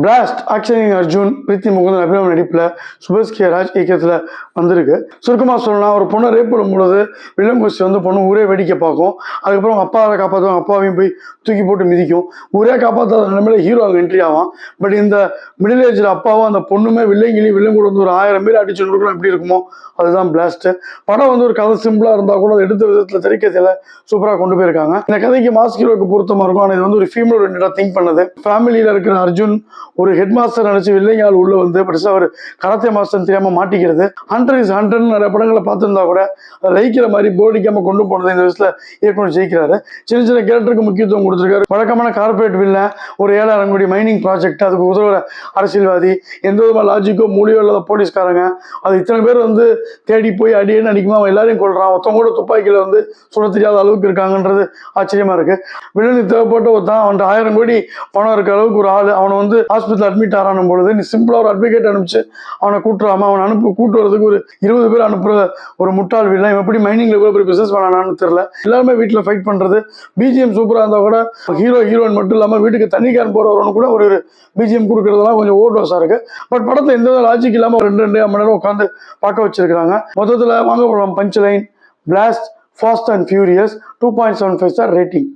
Blast action Arjun பிரீத்தி முகுந்தன் அபிராமி நடிப்பில் Subesh K Raj இயக்கத்தில் வந்திருக்கு. சுருக்கமாக சொல்லலாம், ஒரு பொண்ணை ரேப் பண்ணும்பொழுது வில்லன் கோஷ்டி வந்து பொண்ணு ஊரே வேடிக்கை பார்க்கும். அதுக்கப்புறம் அப்பாவை காப்பாற்றுவாங்க, அப்பாவையும் போய் தூக்கி போட்டு மிதிக்கும். ஊரே காப்பாற்றாத நிலைமையில ஹீரோ அங்கே என்ட்ரி ஆகும். பட் இந்த மிடில் ஏஜில் அப்பாவும் அந்த பொண்ணுமே வில்லன் கூட வந்து ஒரு 1000 பேர் அடிச்சு கொடுக்கணும் எப்படி இருக்குமோ அதுதான் பிளாஸ்ட். படம் வந்து ஒரு கதை சிம்பிளாக இருந்தால் கூட எடுத்த விதத்தில் திரைக்கதையில் சூப்பராக கொண்டு போயிருக்காங்க. இந்த கதைக்கு மாஸ் ஹீரோக்கு பொருத்தமாக இருக்கும். ஆனால் இது வந்து ஒரு ஃபீமேல் ஓரியன்டா திங்க் பண்ணது. ஃபேமிலியில் இருக்கிற அர்ஜுன் ஒரு ஹெட் மாஸ்டர் நினைச்சு வில்லையால் உள்ள வந்து படிச்சா அவர் கராத்தே மாஸ்டர் தெரியாம மாட்டிக்கிறது. ஹண்டர் இஸ் ஹண்டர்னு நிறைய படங்களை பார்த்துருந்தா கூட லைக்கிற மாதிரி போர்டிக்காம கொண்டு போனது இந்த விஷயத்துல இயக்குனர் ஜெயிக்கிறாரு. சின்ன சின்ன கேரக்டருக்கு முக்கியத்துவம் கொடுத்துருக்காரு. வழக்கமான கார்பரேட் வில்ல ஒரு 7,000 கோடி மைனிங் ப்ராஜெக்ட், அதுக்கு உதவுற அரசியல்வாதி, எந்த விதமான லாஜிக்கோ மூலியோ இல்லாத போலீஸ்காரங்க, அது இத்தனை பேர் வந்து தேடி போய் அடியேன்னு அடிக்குமா அவன் எல்லாரையும் கொள்றான். ஒருத்தவங்க கூட துப்பாக்கியில வந்து சுட தெரியாத அளவுக்கு இருக்காங்கன்றது ஆச்சரியமா இருக்கு. வில்லனுக்கு தேவைப்பட்ட ஒருத்தான் அவன்கிட்ட 1000 கோடி பணம் இருக்க அளவுக்கு ஒரு ஆள் அவனை வந்து ஹாஸ்பிட்டல் அட்மிட் ஆறானும் பொழுது நீ சிம்பிளா ஒரு அட்வொகேட் அனுப்பிச்சு அவனை கூட்டுறாம அவனை கூட்டு வரதுக்கு ஒரு 20 பேர் அனுப்புற ஒரு முட்டாள் வீடு எப்படி மைனிங்ல இவ்வளவு பெரிய பிசினஸ் பண்ணானு தெரியல. எல்லாருமே வீட்டுல ஃபைட் பண்றது. பிஜிஎம் சூப்பரா இருந்தா கூட ஹீரோயின் மட்டும் இல்லாம வீட்டுக்கு தண்ணிக்காரன் போறவரனு கூட ஒரு பிஜிஎம் கொடுக்கறதெல்லாம் கொஞ்சம் ஓவர் டோஸா இருக்கு. பட் படத்தை எந்த லாஜிக் இல்லாம 2 மணி நேரம் உட்காந்து பார்க்க வச்சிருக்காங்க. மொத்தத்துல வாங்க போகலாம் punch line blast fast and furious 2.75 star rating.